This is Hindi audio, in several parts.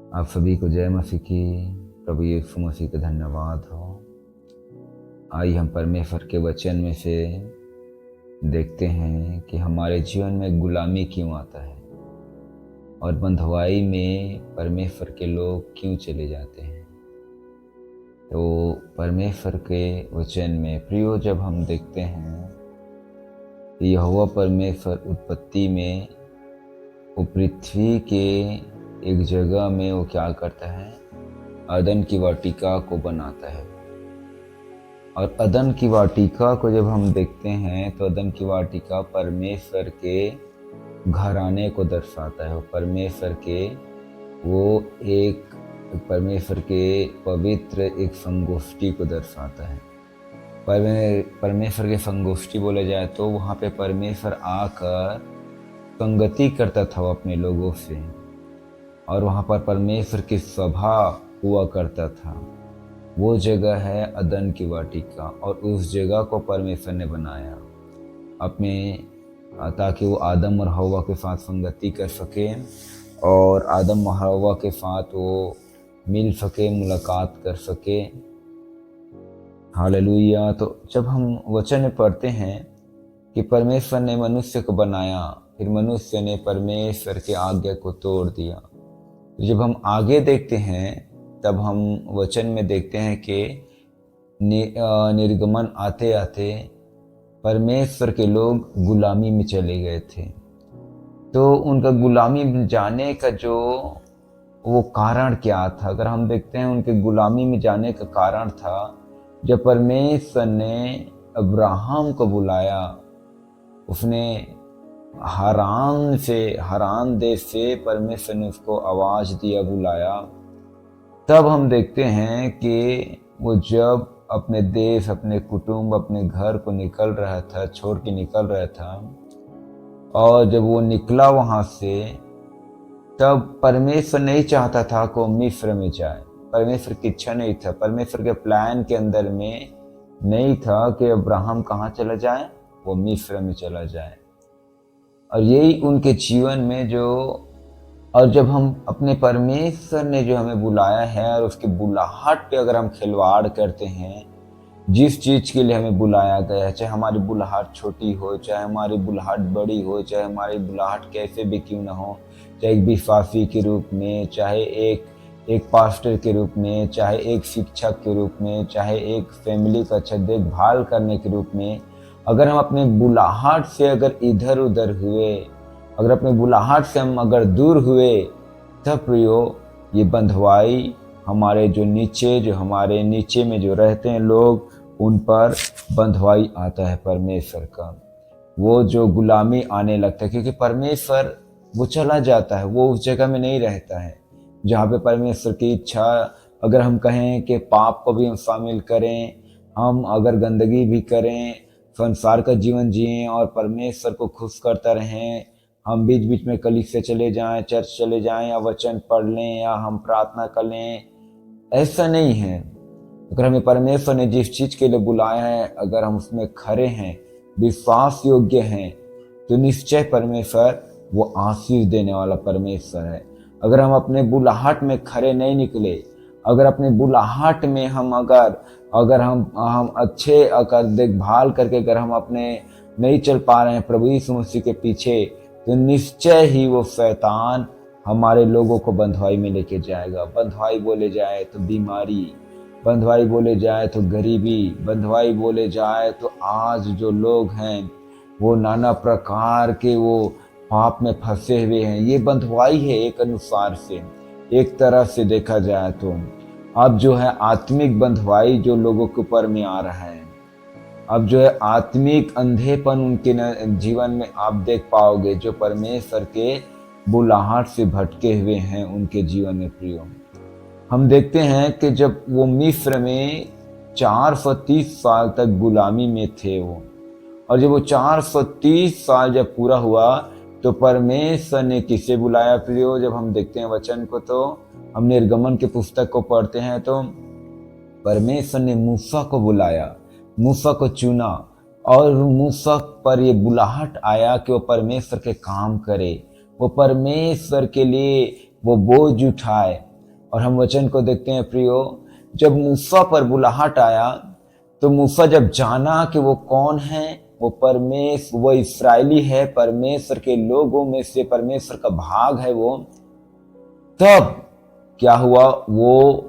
आप सभी को जय मसीह की। प्रभु यीशु मसीह का धन्यवाद हो। आइए हम परमेश्वर के वचन में से देखते हैं कि हमारे जीवन में गुलामी क्यों आता है और बंधुआई में परमेश्वर के लोग क्यों चले जाते हैं। तो परमेश्वर के वचन में प्रियो जब हम देखते हैं कि यहोवा परमेश्वर उत्पत्ति में वो पृथ्वी के एक जगह में वो क्या करता है, अदन की वाटिका को बनाता है। और अदन की वाटिका को जब हम देखते हैं तो अदन की वाटिका परमेश्वर के घराने को दर्शाता है। परमेश्वर के वो एक परमेश्वर के पवित्र एक संगोष्ठी को दर्शाता है। परमेश्वर के संगोष्ठी बोला जाए तो वहाँ पे परमेश्वर आकर संगति करता था वो अपने लोगों से, और वहाँ पर परमेश्वर की सभा हुआ करता था। वो जगह है अदन की वाटिका, और उस जगह को परमेश्वर ने बनाया अपने ताकि वो आदम और हवा के साथ संगति कर सके और आदम और हवा के साथ वो मिल सके, मुलाकात कर सके। हालेलुया। तो जब हम वचन में पढ़ते हैं कि परमेश्वर ने मनुष्य को बनाया, फिर मनुष्य ने परमेश्वर की आज्ञा को तोड़ दिया। जब हम आगे देखते हैं तब हम वचन में देखते हैं कि निर्गमन आते आते परमेश्वर के लोग गुलामी में चले गए थे। तो उनका गुलामी में जाने का जो वो कारण क्या था, अगर हम देखते हैं उनके गुलामी में जाने का कारण था जब परमेश्वर ने अब्राहम को बुलाया। उसने हरान देश से परमेश्वर ने उसको आवाज दिया, बुलाया। तब हम देखते हैं कि वो जब अपने देश, अपने कुटुंब, अपने घर को निकल रहा था, छोड़ के निकल रहा था, और जब वो निकला वहां से, तब परमेश्वर नहीं चाहता था कि वो मिस्र में जाए। परमेश्वर की इच्छा नहीं था, परमेश्वर के प्लान के अंदर में नहीं था कि अब्राहम कहाँ चला जाए, वो मिस्र में चला जाए। और यही उनके जीवन में जो, और जब हम अपने परमेश्वर ने जो हमें बुलाया है और उसके बुलाहट पे अगर हम खिलवाड़ करते हैं, जिस चीज़ के लिए हमें बुलाया गया है, चाहे हमारी बुलाहट छोटी हो, चाहे हमारी बुलाहट बड़ी हो, चाहे हमारी बुलाहट कैसे भी क्यों ना हो, चाहे एक विश्वासी के रूप में, चाहे एक पास्टर के रूप में, चाहे एक शिक्षक के रूप में, चाहे एक फैमिली का अच्छा देखभाल करने के रूप में, अगर हम अपने बुलाहट से अगर इधर उधर हुए, अगर अपने बुलाहट से हम अगर दूर हुए, तब प्रियो ये बंधुआई हमारे जो हमारे नीचे में जो रहते हैं लोग, उन पर बंधुआई आता है परमेश्वर का। वो जो गुलामी आने लगता है, क्योंकि परमेश्वर वो चला जाता है, वो उस जगह में नहीं रहता है जहाँ पे परमेश्वर की इच्छा। अगर हम कहें कि पाप को भी हम शामिल करें, हम अगर गंदगी भी करें, संसार का जीवन जिएं और परमेश्वर को खुश करता रहें, हम बीच बीच में कलीसिया चले जाएं, चर्च चले जाएं, या वचन पढ़ लें, या हम प्रार्थना कर लें, ऐसा नहीं है। अगर हमें परमेश्वर ने जिस चीज के लिए बुलाया है, अगर हम उसमें खरे हैं, विश्वास योग्य हैं, तो निश्चय परमेश्वर वो आशीष देने वाला परमेश्वर है। अगर हम अपने बुलाहट में खरे नहीं निकले, अगर अपने बुलाहट में हम अगर हम अच्छे अगर देखभाल करके अगर हम अपने नहीं चल पा रहे हैं प्रभु यीशु मसीह के पीछे, तो निश्चय ही वो शैतान हमारे लोगों को बंधुआई में लेके जाएगा। बंधुआई बोले जाए तो बीमारी, बंधुआई बोले जाए तो गरीबी, बंधुआई बोले जाए तो आज जो लोग हैं वो नाना प्रकार के वो पाप में फंसे हुए हैं। ये बंधुआई है एक अनुसार से, एक तरह से देखा जाए तो। अब जो है आत्मिक बंधुआई जो लोगों के ऊपर में आ रहा है, अब जो है आत्मिक अंधेपन उनके जीवन में आप देख पाओगे, जो परमेश्वर के बुलाहट से भटके हुए हैं उनके जीवन में। प्रियो हम देखते हैं कि जब वो मिस्र में 430 साल तक गुलामी में थे वो, और जब वो 430 साल जब पूरा हुआ तो परमेश्वर ने किसे बुलाया प्रियो। जब हम देखते हैं वचन को, तो हम निर्गमन के पुस्तक को पढ़ते हैं तो परमेश्वर ने मूसा को बुलाया, मूसा को चुना, और मूसा पर ये बुलाहट आया कि वो परमेश्वर के काम करे, वो परमेश्वर के लिए वो बोझ उठाए। और हम वचन को देखते हैं प्रियो, जब मूसा पर बुलाहट आया तो मूसा जब जाना कि वो कौन है, वो परमेश्वर, वो इस्राएली है, परमेश्वर के लोगों में से परमेश्वर का भाग है वो, तब क्या हुआ, वो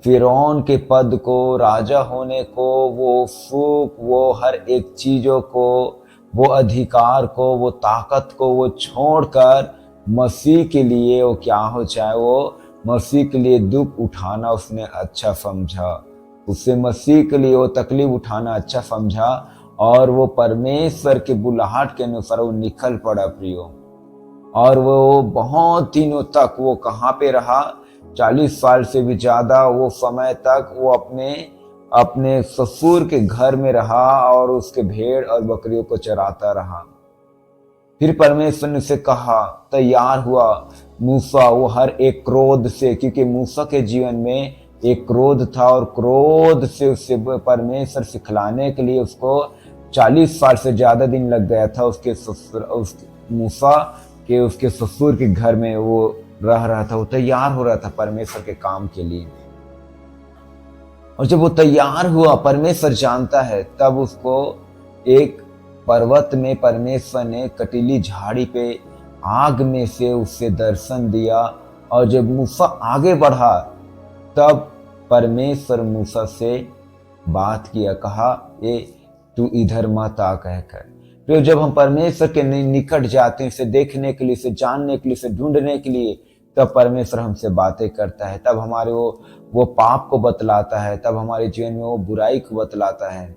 फिरौन के पद को, राजा होने को, वो सुख, वो हर एक चीजों को, वो अधिकार को, वो ताकत को वो छोड़कर मसीह के लिए वो क्या हो जाए, वो मसीह के लिए दुख उठाना उसने अच्छा समझा, उससे मसीह के लिए वो तकलीफ उठाना अच्छा समझा, और वो परमेश्वर के बुलाहट के अनुसार वो निकल पड़ा प्रियो। और वो बहुत दिनों तक वो कहाँ पे रहा, 40 साल से भी ज्यादा वो समय तक वो अपने ससुर के घर में रहा और उसके भेड़ और बकरियों को चराता रहा। फिर परमेश्वर ने उसे कहा, तैयार हुआ मूसा, वो हर एक क्रोध से, क्योंकि मूसा के जीवन में एक क्रोध था, और क्रोध से उससे परमेश्वर सिखलाने के लिए उसको 40 साल से ज्यादा दिन लग गया था। मूसा के उसके ससुर के घर में वो रह रहा था, वो तैयार हो रहा था परमेश्वर के काम के लिए। और जब वो तैयार हुआ, परमेश्वर जानता है, तब उसको एक पर्वत में परमेश्वर ने कटीली झाड़ी पे आग में से उससे दर्शन दिया। और जब मूसा आगे बढ़ा तब परमेश्वर मूसा से बात किया, कहा ये तू इधर मत आ कहकर। फिर जब हम परमेश्वर के निकट जाते हैं, इसे देखने के लिए, इसे जानने के लिए, इसे ढूंढने के लिए, तब परमेश्वर हमसे बातें करता है, तब हमारे वो पाप को बतलाता है, तब हमारे जीवन में वो बुराई को बतलाता है।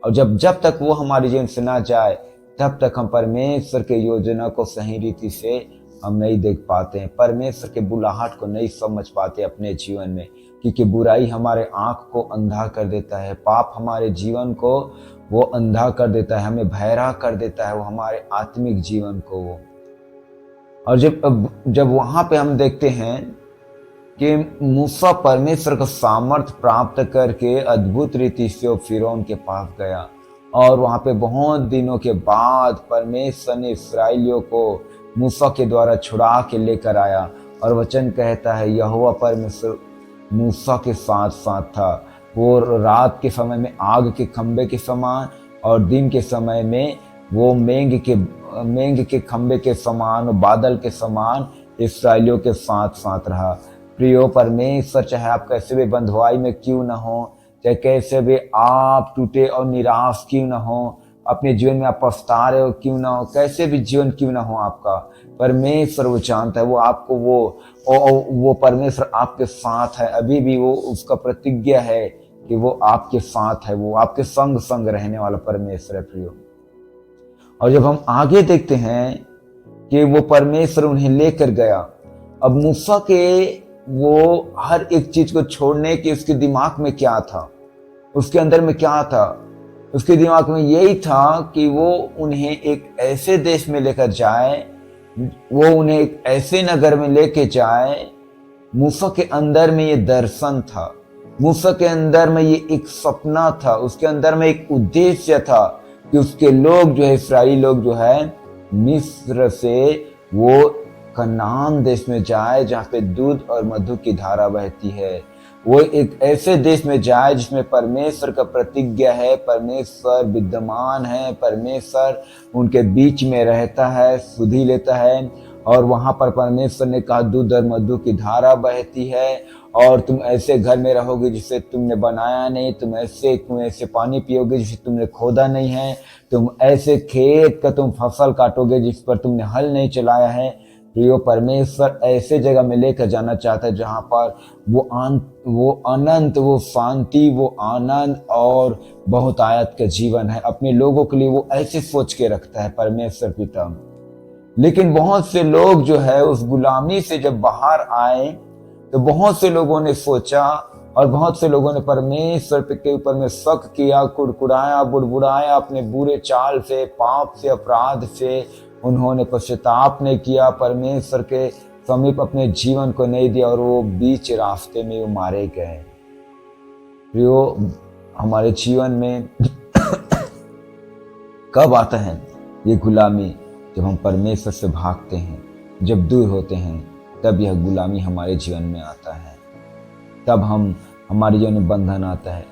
और जब तक वो हमारे जीवन से ना जाए, तब तक हम परमेश्वर के योजना को सही रीति से हम नहीं देख पाते हैं, परमेश्वर के बुलाहट को नहीं समझ पाते अपने जीवन में, क्योंकि बुराई हमारे आंख को अंधा कर देता है, पाप हमारे जीवन को वो अंधा कर देता है, हमें बहरा कर देता है, वो हमारे आत्मिक जीवन को वो। और जब वहां पे हम देखते हैं कि मूसा परमेश्वर का सामर्थ प्राप्त करके अद्भुत रीति से वो फिरौन के पास गया, और वहां पे बहुत दिनों के बाद परमेश्वर ने इस्राएलियों को मूसा के द्वारा छुड़ा के लेकर आया। और वचन कहता है, यहोवा परमेश्वर मूसा के साथ साथ था, वो रात के समय में आग के खंबे के समान, और दिन के समय में वो मेंग के खंबे के समान, बादल के समान इस्राएलियों के साथ साथ रहा। प्रियो, परमेश्वर चाहे आप कैसे भी बंधुआई में क्यों न हो, चाहे कैसे भी आप टूटे और निराश क्यों न हो, अपने जीवन में आप पछता रहे हो क्यों ना हो, कैसे भी जीवन क्यों ना हो आपका, परमेश्वर वो जानता है, वो आपको वो परमेश्वर आपके साथ है, अभी भी वो उसका प्रतिज्ञा है कि वो आपके साथ है, वो आपके संग संग रहने वाला परमेश्वर है प्रियो। और जब हम आगे देखते हैं कि वो परमेश्वर उन्हें लेकर गया, अब मूसा के वो हर एक चीज को छोड़ने की उसके दिमाग में क्या था, उसके अंदर में क्या था, उसके दिमाग में यही था कि वो उन्हें एक ऐसे देश में लेकर जाए, वो उन्हें एक ऐसे नगर में लेके जाए। मूसा के अंदर में ये दर्शन था, मूसा के अंदर में ये एक सपना था, उसके अंदर में एक उद्देश्य था कि उसके लोग जो है, इस्राएली लोग जो है, मिस्र से वो कनान देश में जाए जहाँ पे दूध और मधु की धारा बहती है। वो एक ऐसे देश में जाए जिसमें परमेश्वर का प्रतिज्ञा है, परमेश्वर विद्यमान है, परमेश्वर उनके बीच में रहता है, सुधि लेता है। और वहां पर परमेश्वर ने कहा दूध और मधु की धारा बहती है, और तुम ऐसे घर में रहोगे जिसे तुमने बनाया नहीं, तुम ऐसे पानी पियोगे जिसे तुमने खोदा नहीं है, तुम ऐसे खेत का तुम फसल काटोगे जिस पर तुमने हल नहीं चलाया है। प्रियो, परमेश्वर ऐसे जगह में लेकर जाना चाहता है जहां पर वो अनंत, वो शांति, वो आनंद और बहुत आयत का जीवन है। अपने लोगों के लिए वो ऐसे सोच के रखता है परमेश्वर पिता। लेकिन बहुत से लोग जो है उस गुलामी से जब बाहर आए तो बहुत से लोगों ने सोचा, और बहुत से लोगों ने परमेश्वर के ऊपर में शक किया, कुड़कुड़ाया, बुड़बुड़ाया, अपने बुरे चाल से, पाप से, अपराध से उन्होंने पश्चाताप नहीं किया, परमेश्वर के समीप अपने जीवन को नहीं दिया, और वो बीच रास्ते में वो मारे गए। प्रियो, हमारे जीवन में कब आता है ये गुलामी? जब हम परमेश्वर से भागते हैं, जब दूर होते हैं, तब यह गुलामी हमारे जीवन में आता है। तब हम हमारे जीवन में बंधन आता है।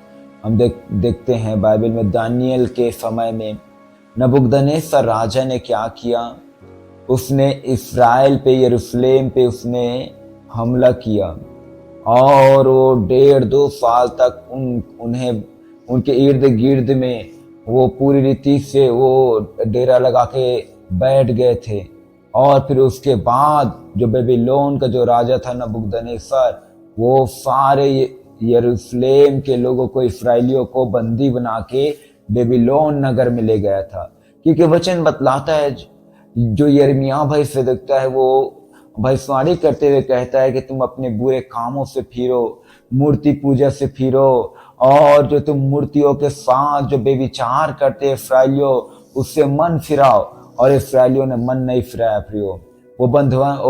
हम देखते हैं बाइबल में दानियल के समय में नबूकदनेस्सर राजा ने क्या किया। उसने इस्राएल पे, यरूशलेम पे उसने हमला किया और वो 1.5-2 साल तक उन्हें उनके इर्द गिर्द में वो पूरी रीति से वो डेरा लगा के बैठ गए थे। और फिर उसके बाद जो बेबीलोन का जो राजा था नबूकदनेस्सर, वो सारे यरूशलेम के लोगों को, इस्राएलियों को बंदी बना के बेबीलोन नगर में ले गया था। क्योंकि वचन बतलाता है, जो यिर्मयाह भाई से दिखता है, वो भविष्यवाणी करते हुए कहता है कि तुम अपने बुरे कामों से फिरो, मूर्ति पूजा से फिरो, और जो तुम मूर्तियों के साथ जो बेविचार करते इस्राएलियों, उससे मन फिराओ। और इस्राएलियों ने मन नहीं फिराया प्रियो, वो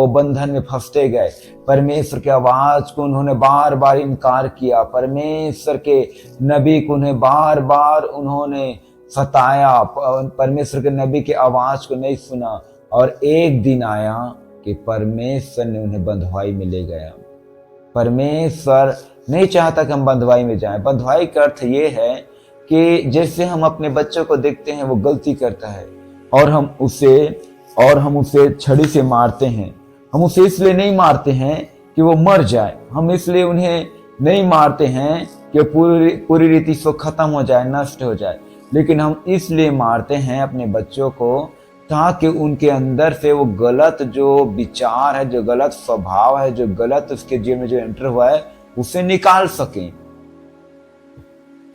बंधन में फंसते गए। परमेश्वर के आवाज को उन्होंने बार बार इनकार किया, परमेश्वर के नबी को उन्हें बार बार उन्होंने सताया, परमेश्वर के नबी की आवाज को नहीं सुना। और एक दिन आया कि परमेश्वर ने उन्हें बंधुआई में ले गया। परमेश्वर नहीं चाहता कि हम बंधुआई में जाएं। बंधुआई का अर्थ ये है कि जैसे हम अपने बच्चों को देखते हैं, वो गलती करता है और हम उसे छड़ी से मारते हैं। हम उसे इसलिए नहीं मारते हैं कि वो मर जाए, हम इसलिए उन्हें नहीं मारते हैं कि पूरी रीति से खत्म हो जाए, नष्ट हो जाए, लेकिन हम इसलिए मारते हैं अपने बच्चों को ताकि उनके अंदर से वो गलत जो विचार है, जो गलत स्वभाव है, जो गलत उसके जीवन में जो एंटर हुआ है, उसे निकाल सकें।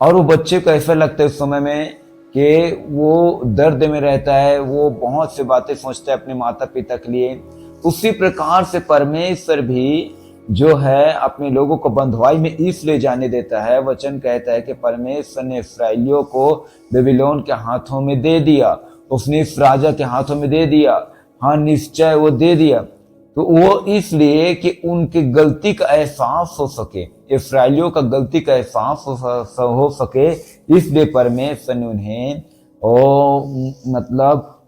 और वो बच्चे को ऐसा लगता है उस समय में कि वो दर्द में रहता है, वो बहुत सी बातें सोचता है अपने माता पिता के लिए। उसी प्रकार से परमेश्वर भी जो है अपने लोगों को बंधुआई में इसलिए जाने देता है। वचन कहता है कि परमेश्वर ने इस्राएलियों को बेबीलोन के हाथों में दे दिया, उसने इस राजा के हाथों में दे दिया। हाँ, निश्चय वो दे दिया, तो वो इसलिए कि उनकी गलती का एहसास हो सके, इस्राएलियों का गलती का एहसास हो सके, इसलिए परमेश्वर ने उन्हें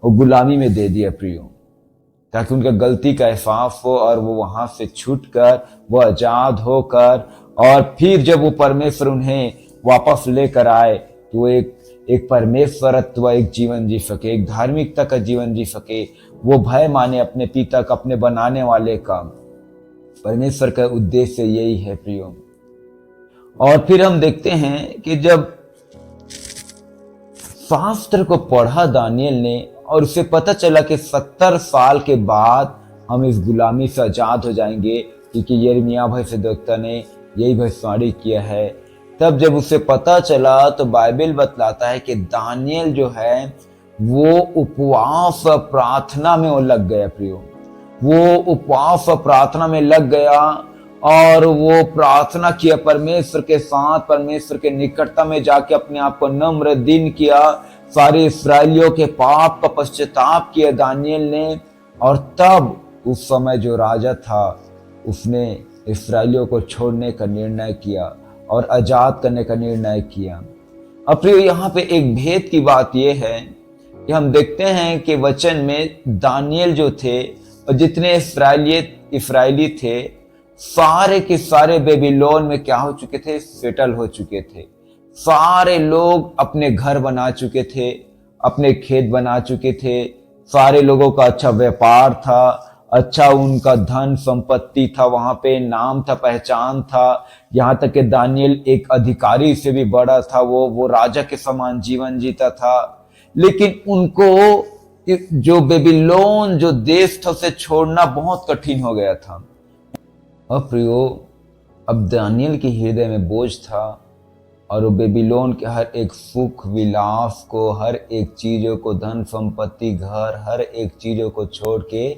गुलामी में दे दिया प्रियो, ताकि उनका गलती का एहसास हो और वो वहां से छूटकर वो आजाद होकर, और फिर जब वो परमेश्वर उन्हें वापस लेकर आए तो वो एक परमेश्वरत्व एक जीवन जी सके, एक धार्मिकता का जीवन जी सके, वो भय माने अपने पिता का, अपने बनाने वाले का। परमेश्वर का उद्देश्य यही है प्रियो। और फिर हम देखते हैं कि जब शास्त्र को पढ़ा दानियल ने और उसे पता चला कि 70 साल के बाद हम इस गुलामी से आजाद हो जाएंगे, क्योंकि यिर्मयाह भविष्यद्वक्ता ने यही भविष्यवाणी किया है, तब जब उसे पता चला तो बाइबल बतलाता है कि दानियल जो है वो उपवास प्रार्थना में वो लग गया प्रियो। वो उपवास प्रार्थना में लग गया और वो प्रार्थना किया परमेश्वर के साथ, परमेश्वर के निकटता में जाके अपने आप को नम्र दीन किया, सारे इस्राएलियों के पाप का पश्चाताप किया दानियल ने। और तब उस समय जो राजा था उसने इस्राएलियों को छोड़ने का निर्णय किया और आजाद करने का निर्णय किया। अब प्रियो, यहाँ पे एक भेद की बात यह है कि हम देखते हैं कि वचन में दानियल जो थे और जितने इस्राएली थे, सारे के सारे बेबीलोन में क्या हो चुके थे, सेटल हो चुके थे। सारे लोग अपने घर बना चुके थे, अपने खेत बना चुके थे, सारे लोगों का अच्छा व्यापार था, अच्छा उनका धन संपत्ति था, वहां पे नाम था, पहचान था। यहाँ तक कि दानियल एक अधिकारी से भी बड़ा था, वो राजा के समान जीवन जीता था। लेकिन उनको जो बेबीलोन जो देश था उसे छोड़ना बहुत कठिन हो गया था। अब प्रियो, अब दानियल के हृदय में बोझ था और वो बेबीलोन के हर एक सुख विलास को, हर एक चीजों को, धन संपत्ति, घर, हर एक चीजों को छोड़ के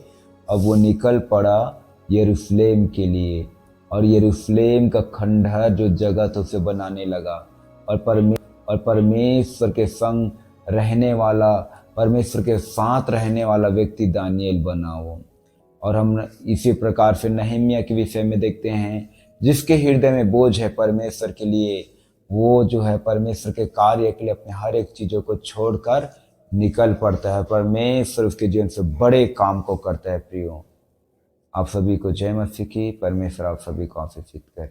अब वो निकल पड़ा यरूशलेम के लिए। और यरूशलेम का खंडहर जो जगह था उसे बनाने लगा और परमेश्वर के संग रहने वाला, परमेश्वर के साथ रहने वाला व्यक्ति दानियल बना वो। और हम इसी प्रकार से नहम्याह के विषय में देखते हैं, जिसके हृदय में बोझ है परमेश्वर के लिए, वो जो है परमेश्वर के कार्य के लिए अपने हर एक चीजों को छोड़कर निकल पड़ता है। परमेश्वर उसके जीवन से बड़े काम को करता है प्रियो। आप सभी को जय मसीह की। परमेश्वर आप सभी को आशीषित करे।